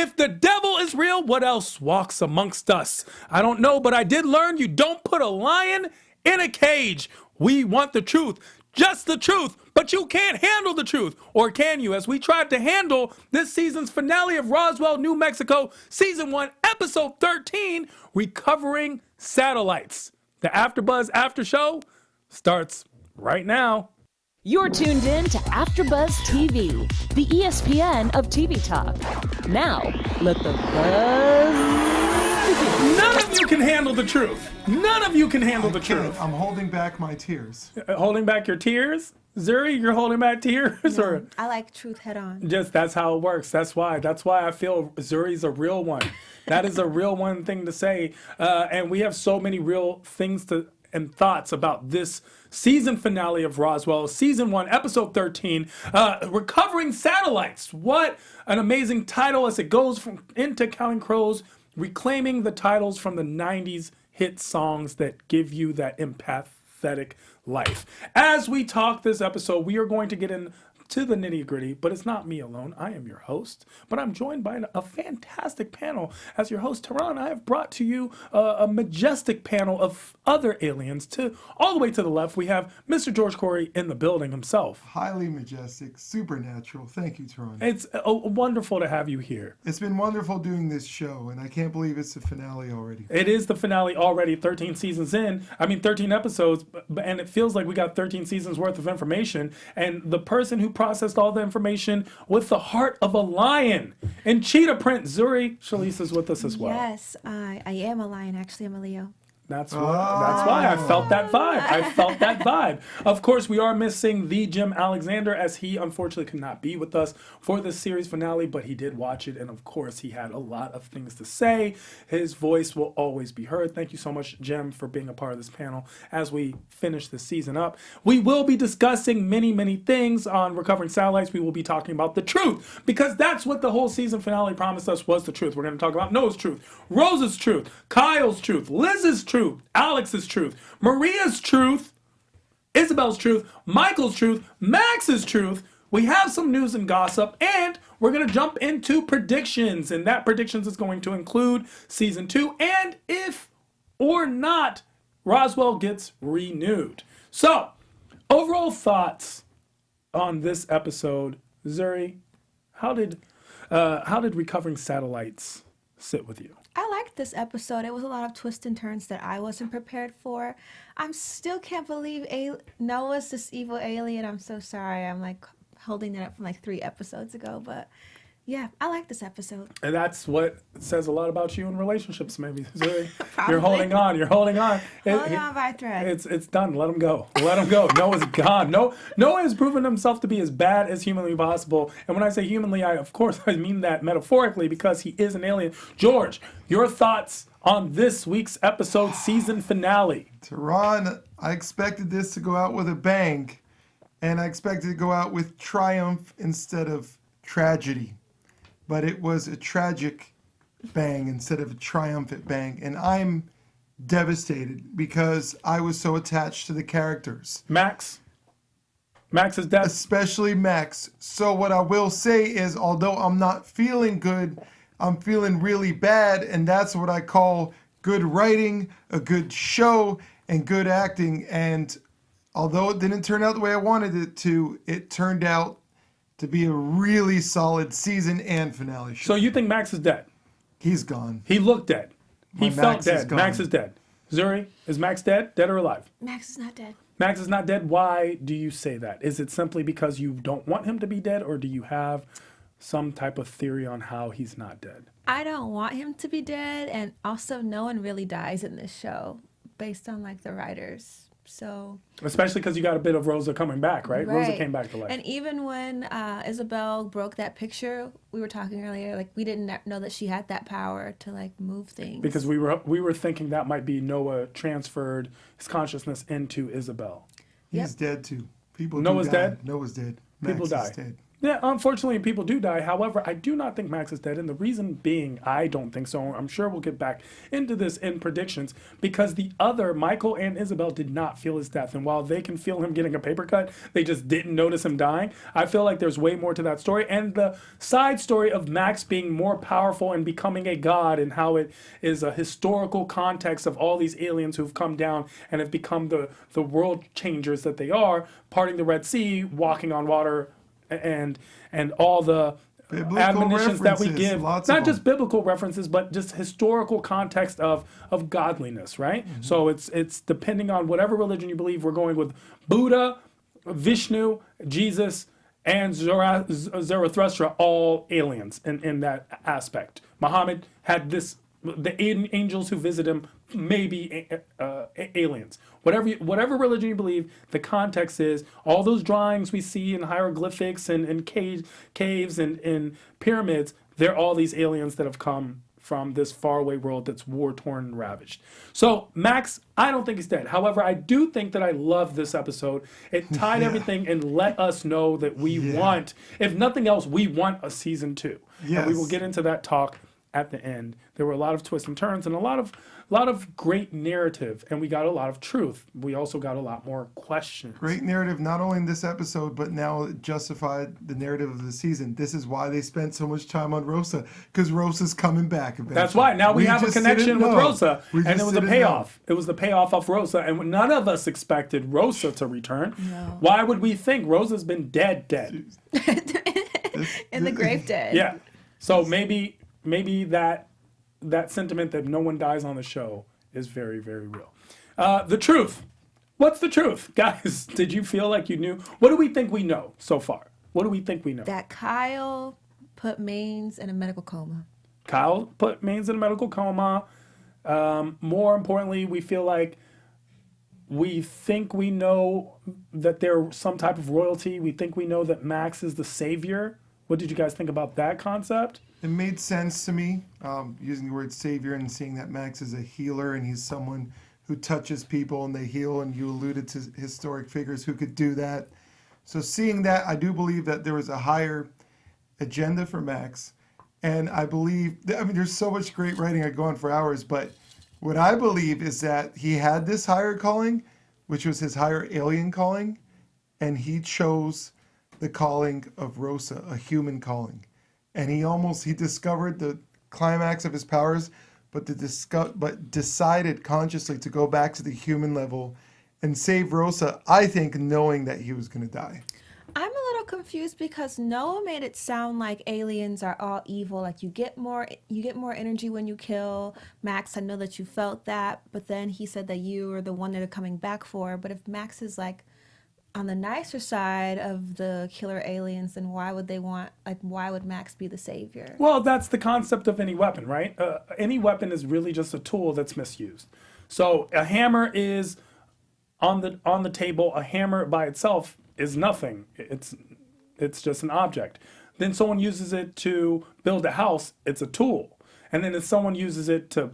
If the devil is real, what else walks amongst us? I don't know, but I did learn you don't put a lion in a cage. We want the truth, just the truth, but you can't handle the truth. Or can you? As we tried to handle this season's finale of Roswell, New Mexico, Season 1, Episode 13, Recovering Satellites. The AfterBuzz After Show starts right now. You're tuned in to AfterBuzz TV, the ESPN of TV talk. Now, let the buzz begin. None of you can handle the truth. None of you can handle the truth. I'm holding back my tears. Holding back your tears? Zuri, you're holding back tears? No, Or I like truth head on. just that's how it works. That's why I feel Zuri's a real one. That is a real one thing to say. And we have so many real things and thoughts about this season finale of Roswell, Season 1, Episode 13, Recovering Satellites. What an amazing title as it goes into Counting Crows, reclaiming the titles from the 90s hit songs that give you that empathetic life. As we talk this episode, we are going to get into the nitty gritty, but it's not me alone. I am your host, but I'm joined by a fantastic panel. As your host, Tehran, I have brought to you a majestic panel of other aliens. All the way to the left, we have Mr. George Khouri in the building himself. Highly majestic, supernatural. Thank you, Tehran. It's wonderful to have you here. It's been wonderful doing this show, and I can't believe it's the finale already. It is the finale already, 13 seasons in. 13 episodes, and it feels like we got 13 seasons worth of information. And the person who processed all the information with the heart of a lion in cheetah print, Zuri Chellece is with us as well. Yes, I am a lion. Actually, I'm a Leo. That's why I felt that vibe. Of course, we are missing the Jim Alexander, as he unfortunately could not be with us for this series finale, but he did watch it, and of course, he had a lot of things to say. His voice will always be heard. Thank you so much, Jim, for being a part of this panel as we finish this season up. We will be discussing many, many things on Recovering Satellites. We will be talking about the truth, because that's what the whole season finale promised us was the truth. We're going to talk about Noah's truth, Rose's truth, Kyle's truth, Liz's truth, Alex's truth, Maria's truth, Isabel's truth, Michael's truth, Max's truth. We have some news and gossip, and we're going to jump into predictions, and that predictions is going to include Season 2 and if or not Roswell gets renewed. So, overall thoughts on this episode. Zuri, how did Recovering Satellites sit with you? I liked this episode. It was a lot of twists and turns that I wasn't prepared for. I still can't believe Noah's this evil alien. I'm so sorry. I'm like holding that up from like 3 episodes ago, but yeah, I like this episode. And that's what says a lot about you in relationships, maybe. Zuri. Probably. You're holding on. Holding on by a thread. It's done. Let him go. Let him go. Noah's gone. Noah has proven himself to be as bad as humanly possible. And when I say humanly, I mean that metaphorically, because he is an alien. George, your thoughts on this week's episode season finale? Tehran, I expected this to go out with a bang, and I expected it to go out with triumph instead of tragedy. But it was a tragic bang instead of a triumphant bang. And I'm devastated because I was so attached to the characters. Max is dead. Especially Max. So what I will say is, although I'm not feeling good, I'm feeling really bad. And that's what I call good writing, a good show, and good acting. And although it didn't turn out the way I wanted it to, it turned out to be a really solid season and finale show. So you think Max is dead? He's gone. He looked dead. He felt Max dead. is gone. Max is dead. Zuri, is Max dead? Dead or alive? Max is not dead. Max is not dead. Why do you say that? Is it simply because you don't want him to be dead, or do you have some type of theory on how he's not dead? I don't want him to be dead, and also no one really dies in this show based on like the writers. So especially because you got a bit of Rosa coming back, right? Rosa came back to life. And even when Isobel broke that picture, we were talking earlier, like we didn't know that she had that power to like move things. Because we were thinking that might be Noah transferred his consciousness into Isobel. He's dead too. People Noah's do die. dead? Noah's dead. People Max die. is dead. Yeah, unfortunately, people do die. However, I do not think Max is dead. And the reason being, I don't think so. I'm sure we'll get back into this in predictions because the other, Michael and Isobel, did not feel his death. And while they can feel him getting a paper cut, they just didn't notice him dying. I feel like there's way more to that story. And the side story of Max being more powerful and becoming a god and how it is a historical context of all these aliens who've come down and have become the world changers that they are, parting the Red Sea, walking on water, and all the Biblical admonitions that we references, give, lots not of just them. biblical references, but just historical context of godliness, right? So it's depending on whatever religion you believe. We're going with Buddha, Vishnu, Jesus, and Zarathustra, all aliens in that aspect. Muhammad had this. The angels who visit him may be aliens. Whatever religion you believe, the context is all those drawings we see in hieroglyphics and caves and in pyramids. They're all these aliens that have come from this faraway world that's war-torn and ravaged. So Max, I don't think he's dead. However, I do think that I love this episode. It tied everything and let us know that we want, if nothing else, we want a season 2. And we will get into that talk at the end. There were a lot of twists and turns and a lot of great narrative, and we got a lot of truth. We also got a lot more questions. Great narrative, not only in this episode, but now it justified the narrative of the season. This is why they spent so much time on Rosa, because Rosa's coming back eventually. That's why. Now we have a just connection didn't with know. Rosa, We and it just was a didn't payoff. It was the payoff of Rosa, and none of us expected Rosa to return. No. Why would we think Rosa's been dead? In the grave dead. Yeah. So maybe that sentiment that no one dies on the show is very, very real. The truth. What's the truth? Guys, did you feel like you knew? What do we think we know so far? What do we think we know? That Kyle put Maines in a medical coma. Kyle put Maines in a medical coma. More importantly, we feel like we think we know that they're some type of royalty. We think we know that Max is the savior. What did you guys think about that concept? It made sense to me, using the word savior and seeing that Max is a healer and he's someone who touches people and they heal, and you alluded to historic figures who could do that. So seeing that, I do believe that there was a higher agenda for Max. And I believe, there's so much great writing, I go on for hours, but what I believe is that he had this higher calling, which was his higher alien calling, and he chose the calling of Rosa, a human calling. And he discovered the climax of his powers, but decided consciously to go back to the human level and save Rosa, I think, knowing that he was going to die. I'm a little confused because Noah made it sound like aliens are all evil. Like you get more energy when you kill. Max, I know that you felt that, but then he said that you are the one that are coming back for. But if Max is like on the nicer side of the killer aliens, then why would Max be the savior? Well, that's the concept of any weapon, right? Any weapon is really just a tool that's misused. So a hammer is on the table. A hammer by itself is nothing. It's just an object. Then someone uses it to build a house. It's a tool. And then if someone uses it to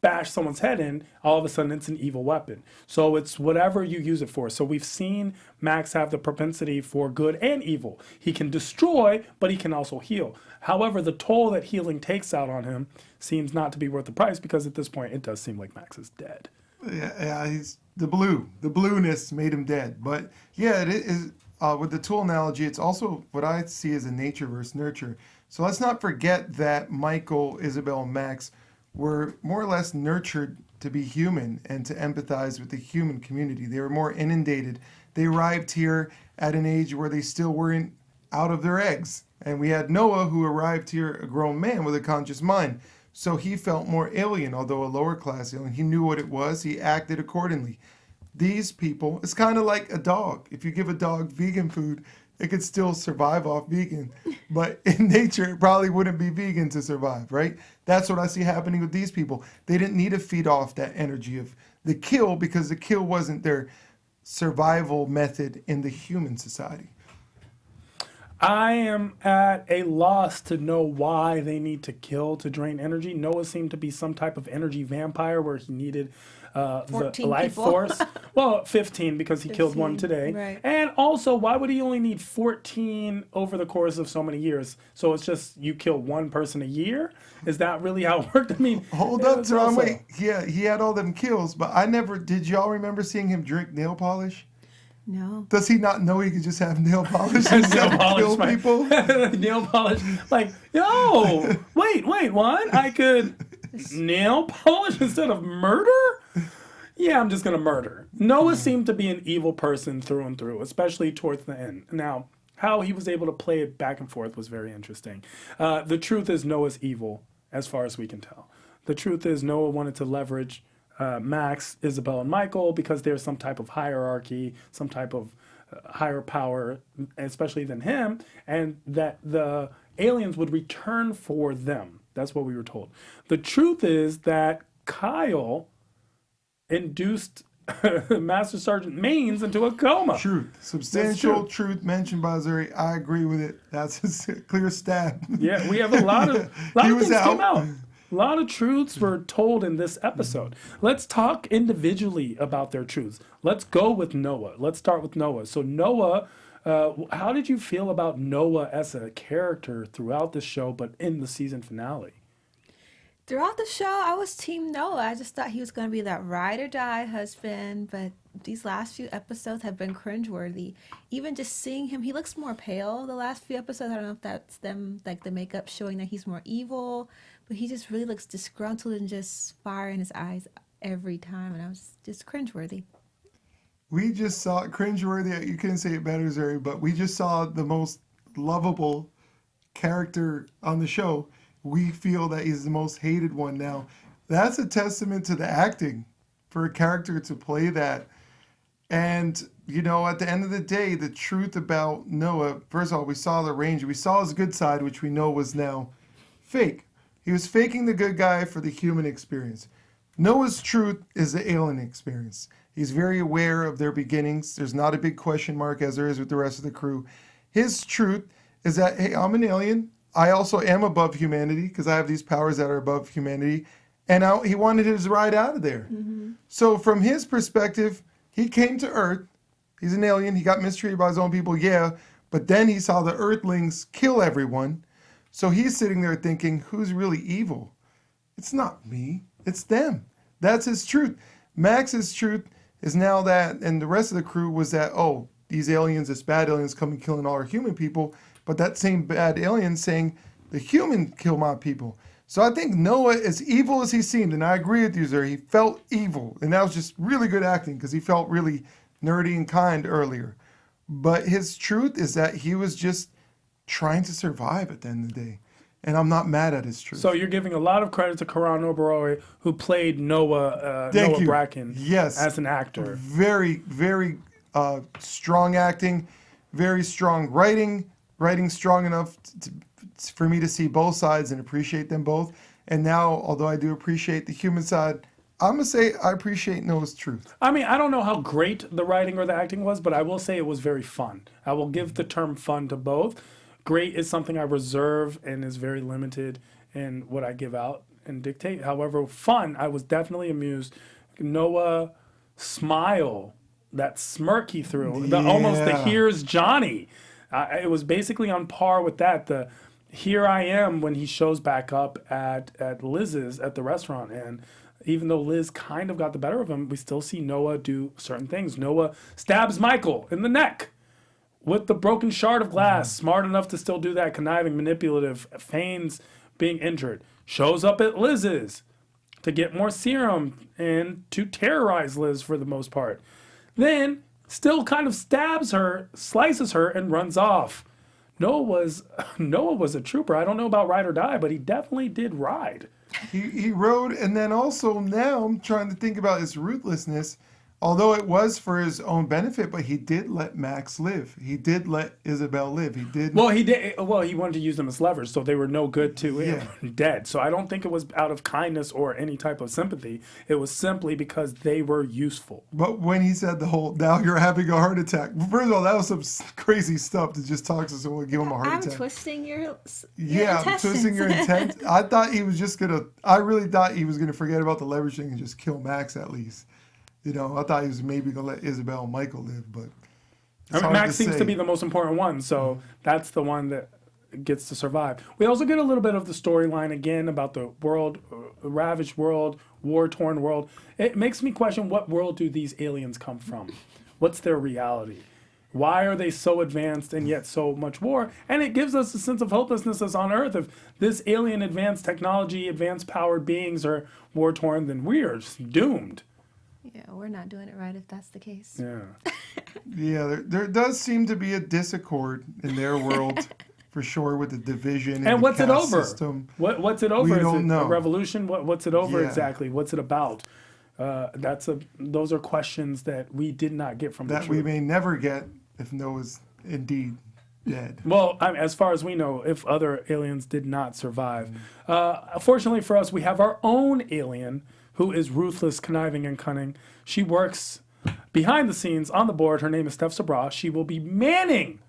bash someone's head in, all of a sudden it's an evil weapon. So it's whatever you use it for. So we've seen Max have the propensity for good and evil. He can destroy, but he can also heal. However, the toll that healing takes out on him seems not to be worth the price, because at this point it does seem like Max is dead. Yeah, he's the blueness made him dead. But yeah, it is with the tool analogy. It's also what I see as a nature versus nurture. So let's not forget that Michael, Isobel, and Max were more or less nurtured to be human and to empathize with the human community. They were more inundated. They arrived here at an age where they still weren't out of their eggs. And we had Noah, who arrived here a grown man with a conscious mind. So he felt more alien, although a lower class alien. He knew what it was. He acted accordingly. These people, it's kind of like a dog. If you give a dog vegan food, it could still survive off vegan. But in nature, it probably wouldn't be vegan to survive, right? That's what I see happening with these people. They didn't need to feed off that energy of the kill, because the kill wasn't their survival method in the human society. I am at a loss to know why they need to kill to drain energy. Noah seemed to be some type of energy vampire where he needed the 14 life people. force. Well, 15 because he killed one 15, today. right. And also, why would he only need 14 over the course of so many years? So it's just you kill one person a year? Is that really how it worked? I mean, Hold it up, was Tom. also- Wait. Yeah, he had all them kills, but I never. Did y'all remember seeing him drink nail polish? No. Does he not know he could just have nail polish and Nail polish, kill right. people? Nail polish. Like, yo, wait, what? I could nail polish instead of murder? Yeah, I'm just going to murder. Noah seemed to be an evil person through and through, especially towards the end. Now, how he was able to play it back and forth was very interesting. The truth is Noah's evil, as far as we can tell. The truth is Noah wanted to leverage Max, Isobel, and Michael because there's some type of hierarchy, some type of higher power, especially than him, and that the aliens would return for them. That's what we were told. The truth is that Kyle induced Master Sergeant Maines into a coma. Truth. Substantial truth mentioned by Zuri. I agree with it. That's a clear stab. Yeah, we have a lot of He was things came out. out. A lot of truths were told in this episode. Let's talk individually about their truths. Let's go with Noah. Let's start with Noah. So Noah, how did you feel about Noah as a character throughout the show, but in the season finale? Throughout the show, I was Team Noah. I just thought he was going to be that ride or die husband, but these last few episodes have been cringeworthy. Even just seeing him, he looks more pale the last few episodes. I don't know if that's them, like the makeup showing that he's more evil, but he just really looks disgruntled and just fire in his eyes every time, and I was just cringeworthy. We just saw cringeworthy. You couldn't say it better, Zuri, but we just saw the most lovable character on the show. We feel that he's the most hated one now. That's a testament to the acting for a character to play that. And, you know, at the end of the day, the truth about Noah, first of all, we saw the Ranger. We saw his good side, which we know was now fake. He was faking the good guy for the human experience. Noah's truth is the alien experience. He's very aware of their beginnings. There's not a big question mark as there is with the rest of the crew. His truth is that, hey, I'm an alien. I also am above humanity because I have these powers that are above humanity. And he wanted his ride out of there. Mm-hmm. So from his perspective, he came to Earth. He's an alien. He got mistreated by his own people, yeah. But then he saw the Earthlings kill everyone. So he's sitting there thinking, who's really evil? It's not me. It's them. That's his truth. Max's truth is now that, and the rest of the crew was that, oh, these aliens, this bad aliens come and killing all our human people. But that same bad alien saying, the human kill my people. So I think Noah, as evil as he seemed, and I agree with you, Zuri, he felt evil. And that was just really good acting because he felt really nerdy and kind earlier. But his truth is that he was just trying to survive at the end of the day. And I'm not mad at his truth. So you're giving a lot of credit to Karan Oberoi, who played Noah Bracken as an actor. Very, very strong acting, very strong writing strong enough for me to see both sides and appreciate them both. And now, although I do appreciate the human side, I'm going to say I appreciate Noah's truth. I mean, I don't know how great the writing or the acting was, but I will say it was very fun. I will give the term fun to both. Great is something I reserve and is very limited in what I give out and dictate. However, fun, I was definitely amused. Noah smile, that smirk he threw, almost the here's Johnny. It was basically on par with that. The here I am when he shows back up at Liz's at the restaurant. And even though Liz kind of got the better of him, we still see Noah do certain things. Noah stabs Michael in the neck with the broken shard of glass. Smart enough to still do that, conniving, manipulative, feigns being injured. Shows up at Liz's to get more serum and to terrorize Liz for the most part. Then still kind of stabs her, slices her, and runs off. Noah was a trooper. I don't know about ride or die, but he definitely did ride. He rode, and then also now I'm trying to think about his ruthlessness. although it was for his own benefit, but he did let Max live. He did let Isobel live. He did. Well, he did. Well, he wanted to use them as levers, so they were no good to him. Yeah. Dead. So I don't think it was out of kindness or any type of sympathy. It was simply because they were useful. But when he said the whole, now you're having a heart attack. First of all, that was some crazy stuff to just talk to someone, give him a heart I'm attack. twisting your Yeah, I'm intestines. twisting your intent. I thought he was just gonna. I really thought he was gonna forget about the leveraging and just kill Max at least. You know, I thought he was maybe gonna let Isobel and Michael live, but I mean, Max seems to be the most important one, so that's the one that gets to survive. We also get a little bit of the storyline again about the world, ravaged world, war-torn world. It makes me question, what world do these aliens come from? What's their reality? Why are they so advanced and yet so much war? And it gives us a sense of hopelessness as on Earth. If this alien advanced technology, advanced powered beings are war-torn, then we are just doomed. Yeah, we're not doing it right if that's the case. Yeah. Yeah, there does seem to be a disaccord in their world, for sure, with the division And the what's it caste over? system. What's it over? We Is don't it know. a revolution? What's it over Yeah. exactly? What's it about? Those are questions that we did not get from the That we truth. may never get if Noah's indeed dead. Well, I mean, as far as we know, if other aliens did not survive. Fortunately for us, we have our own alien who is ruthless, conniving, and cunning. She works behind the scenes on the board. Her name is Steph Sabra. She will be manning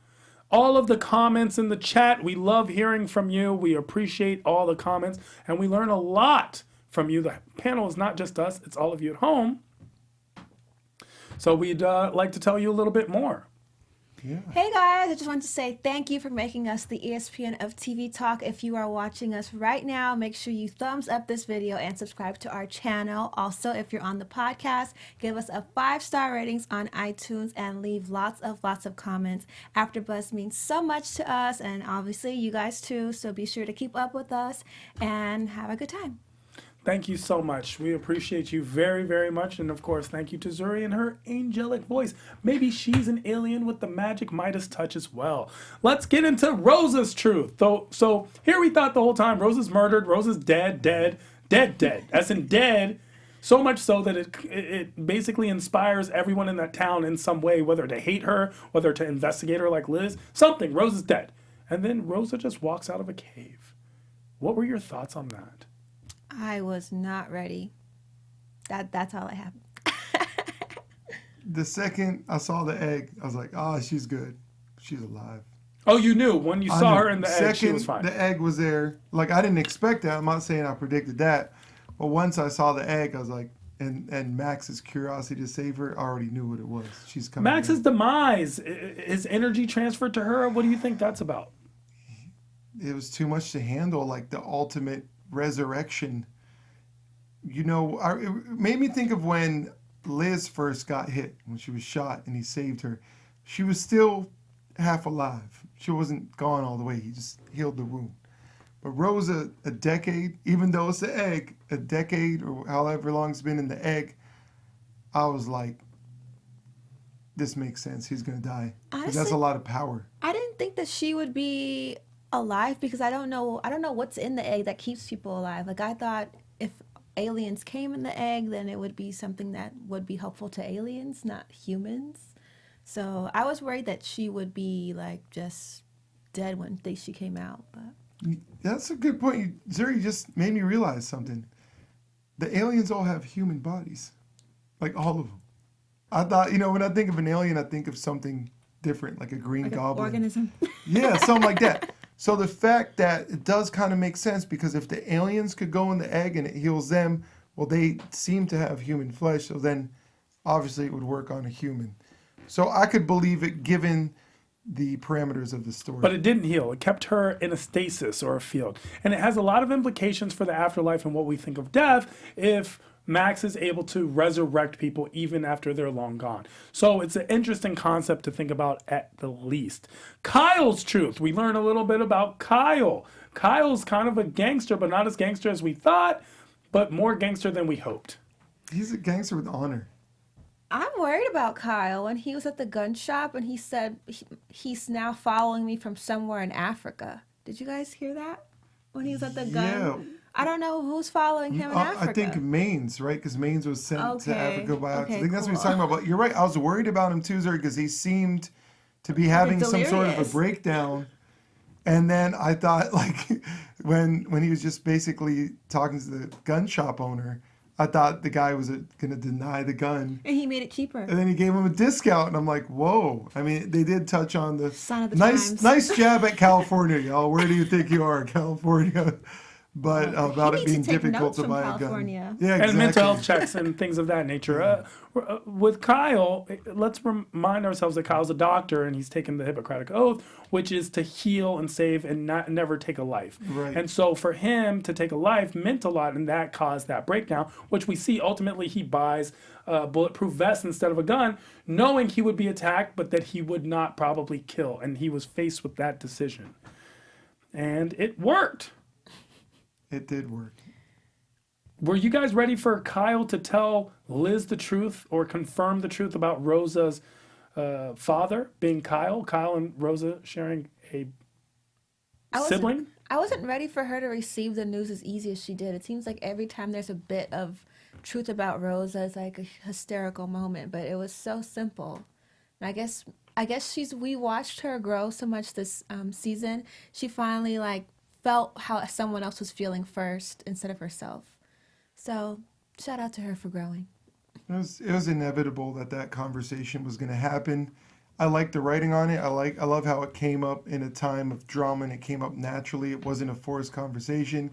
all of the comments in the chat. We love hearing from you. We appreciate all the comments, and we learn a lot from you. The panel is not just us, it's all of you at home. So we'd like to tell you a little bit more. Yeah. Hey guys, I just wanted to say thank you for making us the ESPN of TV Talk. If you are watching us right now, make sure you thumbs up this video and subscribe to our channel. Also, if you're on the podcast, give us a 5-star ratings on iTunes and leave lots of comments. AfterBuzz means so much to us, and obviously you guys too, so be sure to keep up with us and have a good time. Thank you so much. We appreciate you very, very much. And of course, thank you to Zuri and her angelic voice. Maybe she's an alien with the magic Midas touch as well. Let's get into Rosa's truth. So here we thought the whole time, Rosa's murdered, Rosa's dead. As in dead. So much so that it basically inspires everyone in that town in some way, whether to hate her, whether to investigate her like Liz. Something, Rosa's dead. And then Rosa just walks out of a cave. What were your thoughts on that? I was not ready. That's all I have. The second I saw the egg, I was like, she's good. She's alive. Oh, you knew when you saw I knew. her in the egg, she was fine. The egg was there. Like, I didn't expect that. I'm not saying I predicted that. But once I saw the egg, I was like, and Max's curiosity to save her, I already knew what it was. She's coming. Max's in. demise, is energy transferred to her? What do you think that's about? It was too much to handle, like the ultimate resurrection. You know, it made me think of when Liz first got hit, when she was shot and he saved her. She was still half alive. She wasn't gone all the way. He just healed the wound. But Rosa, a decade, even though it's an egg, a decade or however long it's been in the egg, I was like, this makes sense. He's going to die. 'Cause that's Honestly, a lot of power. I didn't think that she would be alive because I don't know what's in the egg that keeps people alive. Like, I thought if aliens came in the egg, then it would be something that would be helpful to aliens, not humans. So I was worried that she would be like just dead when she came out. But That's a good point. Zuri just made me realize something. The aliens all have human bodies. Like, all of them. I thought, when I think of an alien, I think of something different, like a green like an goblin. organism. Yeah, something like that. So the fact that it does kind of make sense, because if the aliens could go in the egg and it heals them, well, they seem to have human flesh, so then obviously it would work on a human. So I could believe it given the parameters of the story. But it didn't heal. It kept her in a stasis or a field. And it has a lot of implications for the afterlife and what we think of death if Max is able to resurrect people even after they're long gone. So it's an interesting concept to think about at the least. Kyle's truth. We learn a little bit about Kyle. Kyle's kind of a gangster, but not as gangster as we thought, but more gangster than we hoped. He's a gangster with honor. I'm worried about Kyle when he was at the gun shop and he said he's now following me from somewhere in Africa. Did you guys hear that? When he was at the gun? I don't know who's following him in Africa. I think Mainz, right? Because Mainz was sent to Okay. Africa by accident. Okay, I think that's what he's cool. talking about. But you're right. I was worried about him too, Zuri, because he seemed to be having some sort of a delirious. breakdown. And then I thought, like, when he was just basically talking to the gun shop owner, I thought the guy was going to deny the gun. And he made it cheaper. And then he gave him a discount, and I'm like, whoa. I mean, they did touch on the Sign of the nice jab at California, y'all. Where do you think you are, California? But about He it needs being to take difficult notes to from buy California. a gun. Yeah, exactly. And mental health checks and things of that nature. With Kyle, let's remind ourselves that Kyle's a doctor and he's taken the Hippocratic Oath, which is to heal and save and never take a life. Right. And so for him to take a life meant a lot, and that caused that breakdown, which we see ultimately he buys a bulletproof vest instead of a gun, knowing he would be attacked, but that he would not probably kill. And he was faced with that decision. And it worked. It did work. Were you guys ready for Kyle to tell Liz the truth or confirm the truth about Rosa's father being Kyle? Kyle and Rosa sharing a sibling? I wasn't ready for her to receive the news as easy as she did. It seems like every time there's a bit of truth about Rosa, it's like a hysterical moment, but it was so simple. And I guess we watched her grow so much this season. She finally like felt how someone else was feeling first instead of herself. So shout out to her for growing. It was inevitable that conversation was going to happen. I like the writing on it. I love how it came up in a time of drama and it came up naturally. It wasn't a forced conversation.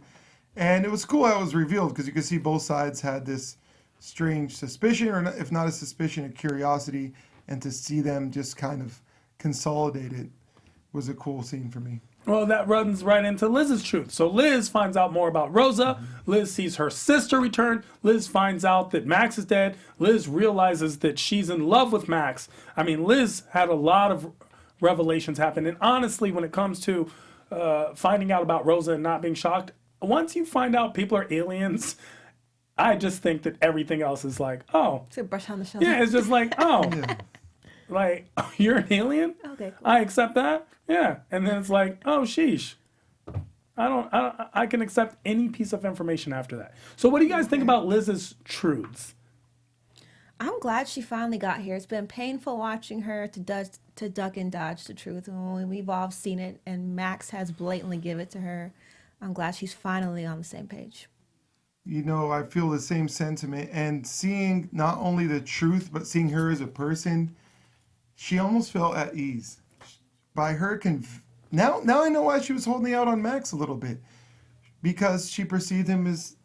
And it was cool how it was revealed because you could see both sides had this strange suspicion, or if not a suspicion, a curiosity. And to see them just kind of consolidated was a cool scene for me. Well, that runs right into Liz's truth. So Liz finds out more about Rosa. Liz sees her sister return. Liz finds out that Max is dead. Liz realizes that she's in love with Max. I mean, Liz had a lot of revelations happen. And honestly, when it comes to finding out about Rosa and not being shocked, once you find out people are aliens, I just think that everything else is like, oh. So brush on the shoulder. Yeah, it's just like, oh. Like, oh, you're an alien? Okay, cool. I accept that. Yeah. And then it's like, oh, sheesh. I can accept any piece of information after that. So what do you guys think about Liz's truths? I'm glad she finally got here. It's been painful watching her to duck and dodge the truth. And we've all seen it, and Max has blatantly given it to her. I'm glad she's finally on the same page. You know, I feel the same sentiment. And seeing not only the truth, but seeing her as a person, she almost felt at ease. By her now I know why she was holding out on Max a little bit. Because she perceived him as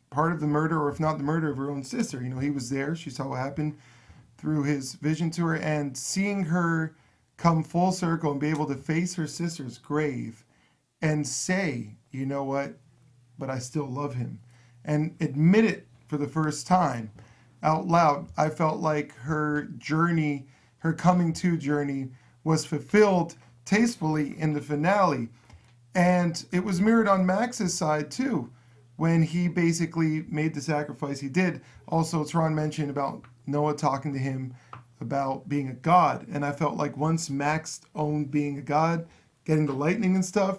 part of the murder, or if not the murder of her own sister. You know, he was there. She saw what happened through his vision to her. And seeing her come full circle and be able to face her sister's grave and say, you know what, but I still love him. And admit it for the first time out loud. I felt like her journey, her coming to journey, was fulfilled tastefully in the finale. And it was mirrored on Max's side too, when he basically made the sacrifice he did. Also, Tehran mentioned about Noah talking to him about being a god. And I felt like once Max owned being a god, getting the lightning and stuff,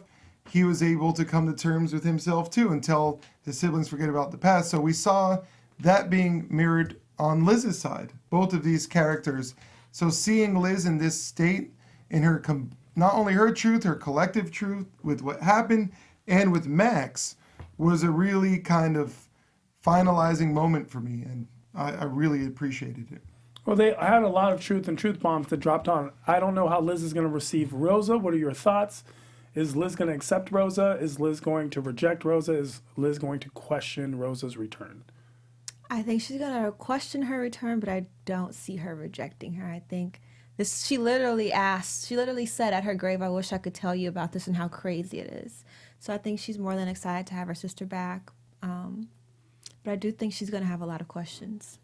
he was able to come to terms with himself too and tell his siblings forget about the past. So we saw that being mirrored on Liz's side, both of these characters. So seeing Liz in this state, in her not only her truth, her collective truth with what happened, and with Max, was a really kind of finalizing moment for me, and I really appreciated it. Well, they had a lot of truth and truth bombs that dropped on. I don't know how Liz is going to receive Rosa. What are your thoughts? Is Liz going to accept Rosa? Is Liz going to reject Rosa? Is Liz going to question Rosa's return? I think she's going to question her return, but I don't see her rejecting her. I think she literally said at her grave, I wish I could tell you about this and how crazy it is. So I think she's more than excited to have her sister back. But I do think she's going to have a lot of questions.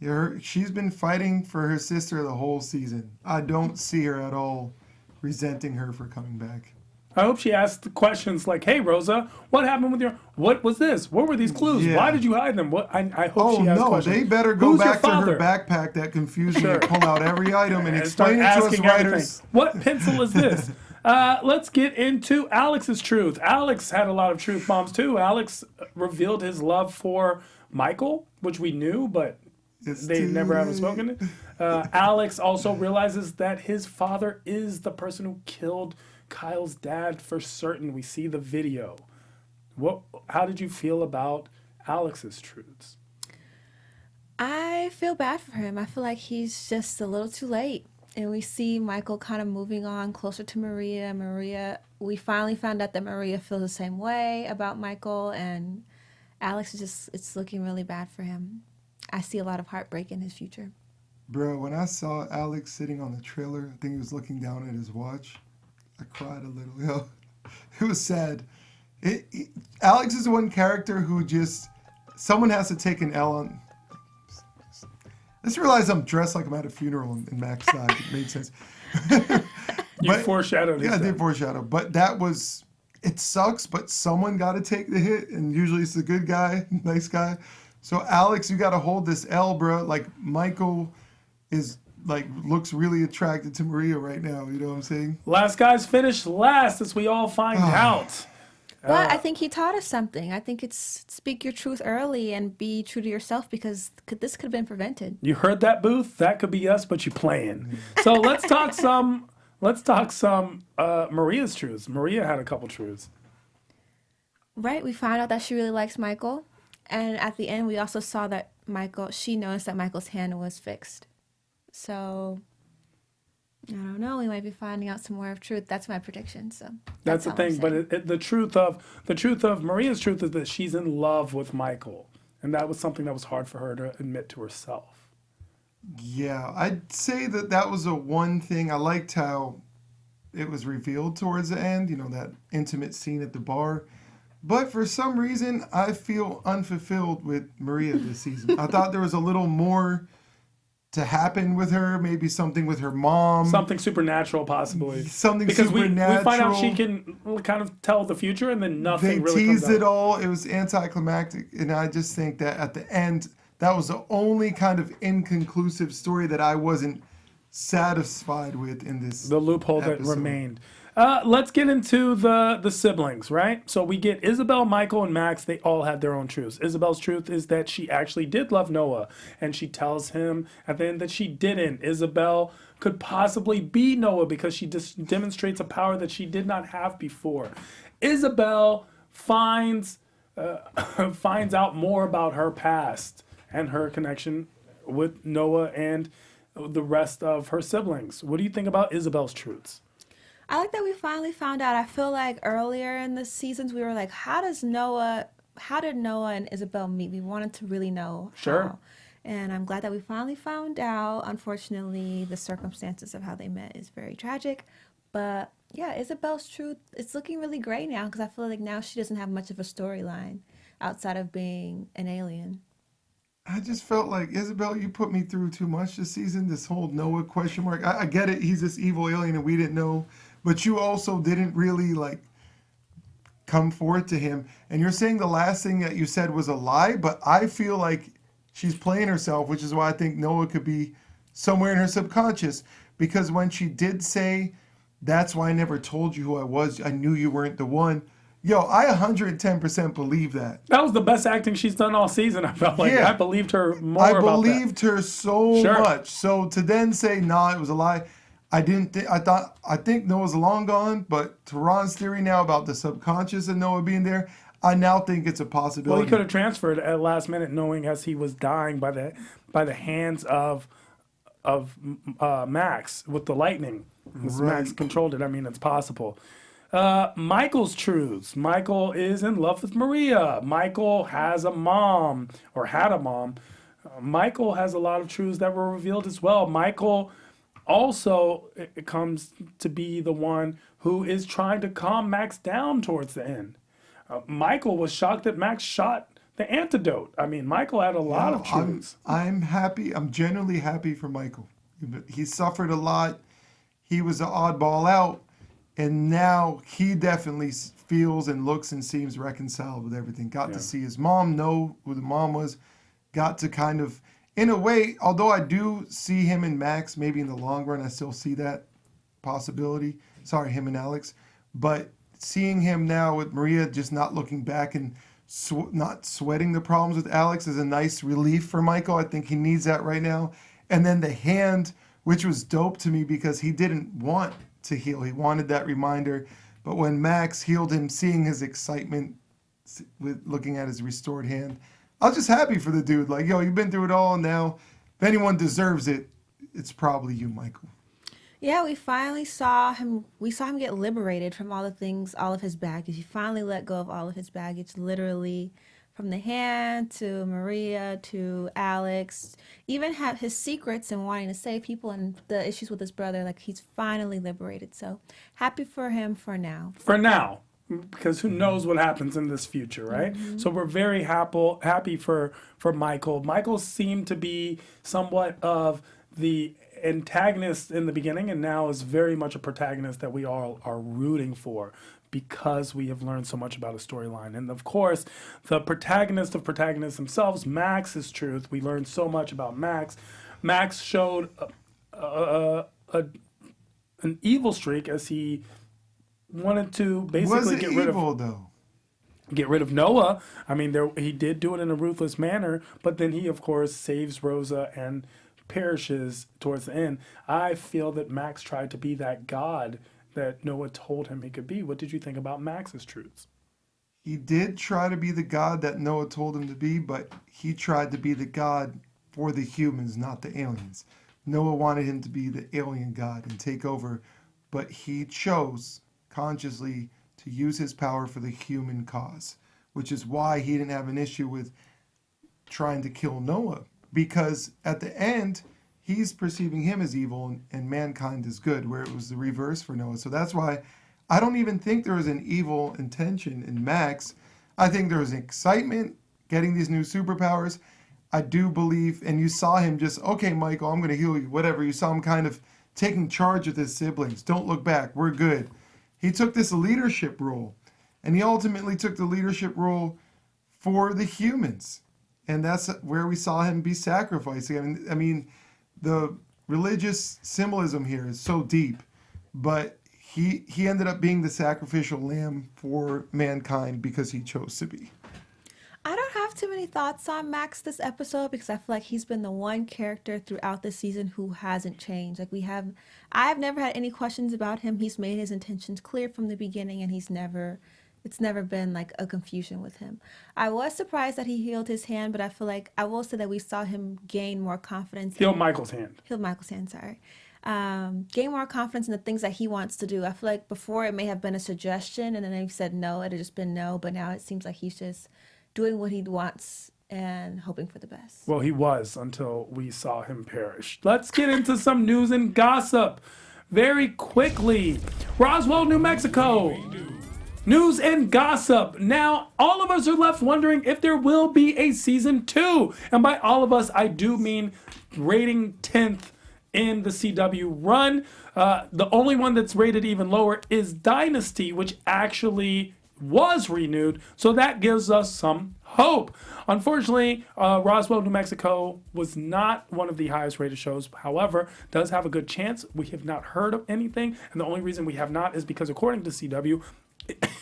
Yeah, she's been fighting for her sister the whole season. I don't see her at all resenting her for coming back. I hope she asks the questions like, hey, Rosa, what happened with what was this? What were these clues? Yeah. Why did you hide them? I hope she asks questions. They better go Who's back your to father? her backpack that confused me Sure. and pull out every item and And start explain it to us asking writers. everything. What pencil is this? Let's get into Alex's truth. Alex had a lot of truth bombs too. Alex revealed his love for Michael, which we knew, but they never haven't spoken. Alex also realizes that his father is the person who killed Kyle's dad for certain. We see the video. How did you feel about Alex's truths? I feel bad for him. I feel like he's just a little too late. And we see Michael kind of moving on closer to Maria. We finally found out that Maria feels the same way about Michael, and Alex is just, it's looking really bad for him. I see a lot of heartbreak in his future. Bro, when I saw Alex sitting on the trailer, I think he was looking down at his watch, I cried a little. Yo, it was sad. Alex is one character who just, someone has to take an L on. I just realized I'm dressed like I'm at a funeral in Mac's side. It made sense. You foreshadowed it. Yeah, I did foreshadow. But that was, it sucks, but someone got to take the hit. And usually it's the good guy, nice guy. So Alex, you got to hold this L, bro. Like Michael is like, looks really attracted to Maria right now. You know what I'm saying? Last guys finished last, as we all find out. But I think he taught us something. I think it's speak your truth early and be true to yourself, because this could have been prevented. You heard that, Booth? That could be us, but you playing. So let's talk some Maria's truths. Maria had a couple truths. Right, we found out that she really likes Michael. And at the end, we also saw that she noticed that Michael's hand was fixed. So, I don't know. We might be finding out some more of truth. That's my prediction. So that's the thing. But the truth of Maria's truth is that she's in love with Michael, and that was something that was hard for her to admit to herself. Yeah, I'd say that was a one thing. I liked how it was revealed towards the end. You know, that intimate scene at the bar. But for some reason, I feel unfulfilled with Maria this season. I thought there was a little more to happen with her, maybe something with her mom. Something supernatural, possibly. Something because supernatural. We find out she can kind of tell the future, and then nothing really comes out. They teased it all. It was anticlimactic. And I just think that at the end, that was the only kind of inconclusive story that I wasn't satisfied with in this The loophole episode. that remained. Let's get into the siblings, right? So we get Isobel, Michael, and Max. They all have their own truths. Isobel's truth is that she actually did love Noah, and she tells him at the end that she didn't. Isobel could possibly be Noah because she demonstrates a power that she did not have before. Isobel finds out more about her past and her connection with Noah and the rest of her siblings. What do you think about Isobel's truths? I like that we finally found out. I feel like earlier in the seasons we were like, how did Noah and Isobel meet? We wanted to really know Sure. how. And I'm glad that we finally found out. Unfortunately, the circumstances of how they met is very tragic. But yeah, Isabel's truth, it's looking really great now, because I feel like now she doesn't have much of a storyline outside of being an alien. I just felt like, Isobel, you put me through too much this season. This whole Noah question mark. I get it. He's this evil alien and we didn't know. But you also didn't really, like, come forward to him. And you're saying the last thing that you said was a lie, but I feel like she's playing herself, which is why I think Noah could be somewhere in her subconscious. Because when she did say, that's why I never told you who I was, I knew you weren't the one. Yo, I 110% believe that. That was the best acting she's done all season. I felt like I believed her more I about that. believed her so much. So to then say, nah, it was a lie, I think Noah's long gone, but to Ron's theory now about the subconscious and Noah being there, I now think it's a possibility. Well, he could have transferred at last minute, knowing as he was dying by the hands of Max with the lightning. Max controlled it. I mean, it's possible. Michael's truths. Michael is in love with Maria. Michael has a mom, or had a mom. Michael has a lot of truths that were revealed as well. Michael also it comes to be the one who is trying to calm Max down towards the end. Michael was shocked that Max shot the antidote. I mean, Michael had a lot of truths. I'm happy. I'm genuinely happy for Michael. He suffered a lot. He was an oddball out. And now he definitely feels and looks and seems reconciled with everything. Got to see his mom, know who the mom was. Got to kind of, in a way, although I do see him and Max, maybe in the long run, I still see that possibility. Sorry, him and Alex. But seeing him now with Maria just not looking back and not sweating the problems with Alex is a nice relief for Michael. I think he needs that right now. And then the hand, which was dope to me because he didn't want to heal. He wanted that reminder. But when Max healed him, seeing his excitement with looking at his restored hand, I was just happy for the dude. Like, yo, you've been through it all, and now if anyone deserves it, it's probably you, Michael. Yeah, we finally saw him. We saw him get liberated from all the things, all of his baggage. He finally let go of all of his baggage, literally from the hand to Maria to Alex. Even have his secrets and wanting to save people and the issues with his brother. Like, he's finally liberated. So happy for him for now. For now, because who knows what happens in this future, right? So we're very happy for Michael. Michael seemed to be somewhat of the antagonist in the beginning, and now is very much a protagonist that we all are rooting for because we have learned so much about his storyline. And of course, the protagonist of protagonists themselves, Max's truth. We learned so much about Max. Max showed an evil streak as he wanted to basically get rid of Noah. I mean, he did do it in a ruthless manner, but then he, of course, saves Rosa and perishes towards the end. I feel that Max tried to be that god that Noah told him he could be. What did you think about Max's truths? He did try to be the god that Noah told him to be, but he tried to be the god for the humans, not the aliens. Noah wanted him to be the alien god and take over, but he chose consciously to use his power for the human cause, which is why he didn't have an issue with trying to kill Noah. Because at the end, he's perceiving him as evil and mankind as good, where it was the reverse for Noah. So that's why I don't even think there was an evil intention in Max. I think there was excitement getting these new superpowers. I do believe, and you saw him just, okay, Michael, I'm going to heal you, whatever. You saw him kind of taking charge of his siblings. Don't look back. We're good. He took this leadership role, and he ultimately took the leadership role for the humans. And that's where we saw him be sacrificing. I mean, the religious symbolism here is so deep, but he ended up being the sacrificial lamb for mankind because he chose to be. I don't have too many thoughts on Max this episode because I feel like he's been the one character throughout the season who hasn't changed. I have never had any questions about him. He's made his intentions clear from the beginning, and it's never been like a confusion with him. I was surprised that he healed his hand, but I feel like I will say that we saw him gain more confidence. Healed Michael's hand, sorry. Gain more confidence in the things that he wants to do. I feel like before it may have been a suggestion, and then they've said no, it had just been no, but now it seems like he's just doing what he wants and hoping for the best. Well, he was until we saw him perish. Let's get into some news and gossip very quickly. Roswell, New Mexico. News and gossip. Now, all of us are left wondering if there will be a season 2. And by all of us, I do mean rating 10th in the CW run. The only one that's rated even lower is Dynasty, which actually was renewed. So that gives us some hope. Unfortunately, Roswell, New Mexico was not one of the highest rated shows. However, does have a good chance. We have not heard of anything. And the only reason we have not is because according to CW,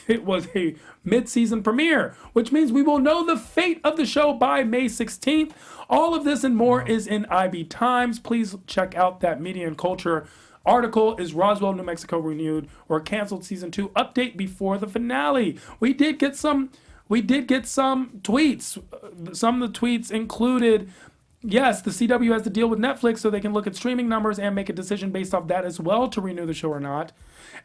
it was a mid-season premiere, which means we will know the fate of the show by May 16th. All of this and more is in IB Times. Please check out that Media and Culture article. Is Roswell, New Mexico renewed or canceled season 2 update before the finale? We did get some tweets. Some of the tweets included, yes, the CW has to deal with Netflix so they can look at streaming numbers and make a decision based off that as well to renew the show or not.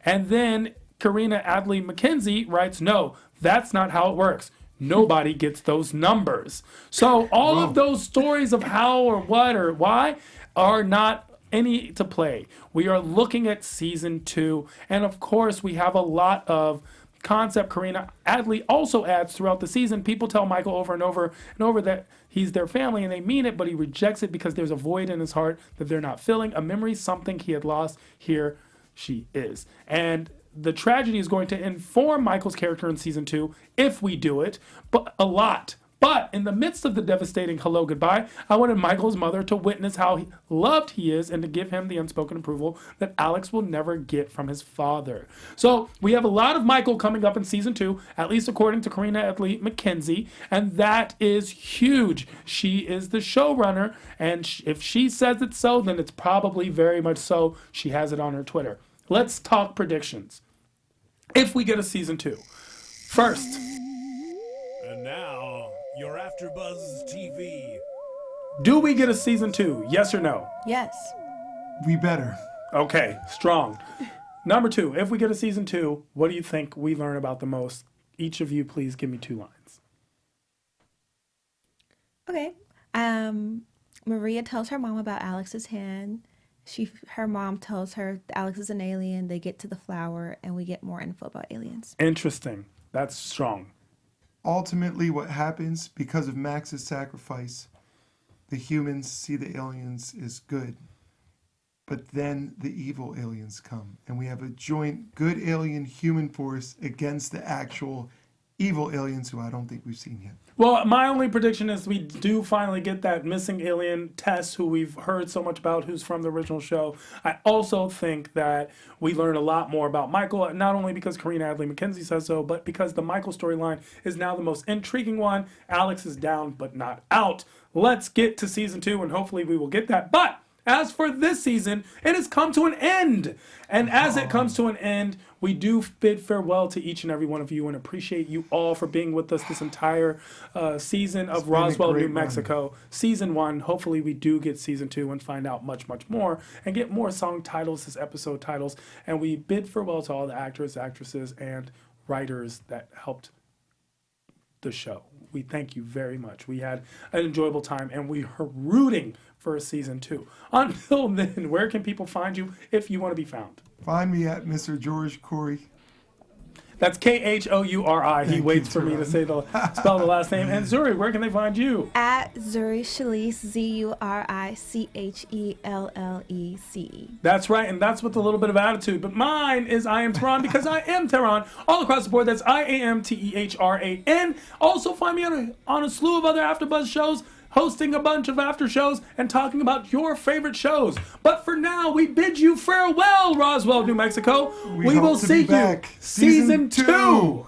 And then Karina Adley McKenzie writes, no, that's not how it works. Nobody gets those numbers. So all of those stories of how or what or why are not any to play. We are looking at season 2. And of course, we have a lot of concept Karina Adley also adds throughout the season. People tell Michael over and over and over that he's their family and they mean it, but he rejects it because there's a void in his heart that they're not filling. A memory, something he had lost. Here she is. And the tragedy is going to inform Michael's character in season 2 if we do it, but a lot. But in the midst of the devastating hello goodbye, I wanted Michael's mother to witness how loved he is and to give him the unspoken approval that Alex will never get from his father. So we have a lot of Michael coming up in season 2, at least according to Karina Edley McKenzie, and that is huge. She is the showrunner, and if she says it's so, then it's probably very much so. She has it on her Twitter. Let's talk predictions. If we get a season 2, first. And now, your AfterBuzz TV. Do we get a season 2? Yes or no? Yes. We better. Okay, strong. Number 2, if we get a season 2, what do you think we learn about the most? Each of you, please give me 2 lines. Okay. Maria tells her mom about Alex's hand. Her mom tells her Alex is an alien. They get to the flower, and we get more info about aliens. Interesting. That's strong. Ultimately, what happens because of Max's sacrifice, the humans see the aliens as good. But then the evil aliens come, and we have a joint good alien human force against the actual evil aliens who I don't think we've seen yet. Well, my only prediction is we do finally get that missing alien Tess, who we've heard so much about, who's from the original show. I also think that we learn a lot more about Michael, not only because Karina Adley McKenzie says so, but because the Michael storyline is now the most intriguing one. Alex is down, but not out. Let's get to season 2, and hopefully we will get that. But as for this season, it has come to an end. And as it comes to an end, we do bid farewell to each and every one of you and appreciate you all for being with us this entire season of Roswell, New Mexico. Season 1. Hopefully we do get season 2 and find out much, much more and get more song titles as episode titles. And we bid farewell to all the actors, actresses, and writers that helped the show. We thank you very much. We had an enjoyable time, and we are rooting for a season 2. Until then, where can people find you if you want to be found? Find me at Mr. George Khouri. That's Khouri. He waits for me to say spell the last name. And Zuri, where can they find you? At Zuri Chellece, Zuri Chellece. That's right, and that's with a little bit of attitude. But mine is I am Tehran because I am Tehran. All across the board, that's IAMTEHRAN. Also find me on a slew of other AfterBuzz shows, hosting a bunch of after shows and talking about your favorite shows. But for now, we bid you farewell, Roswell, New Mexico. We will see you season 2.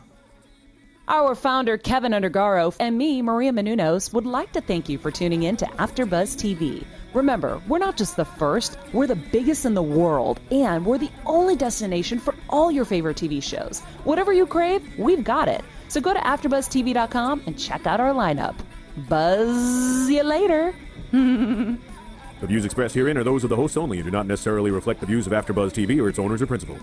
Our founder, Kevin Undergaro, and me, Maria Menounos, would like to thank you for tuning in to AfterBuzz TV. Remember, we're not just the first, we're the biggest in the world, and we're the only destination for all your favorite TV shows. Whatever you crave, we've got it. So go to AfterBuzzTV.com and check out our lineup. Buzz you later. The views expressed herein are those of the hosts only and do not necessarily reflect the views of AfterBuzz TV or its owners or principals.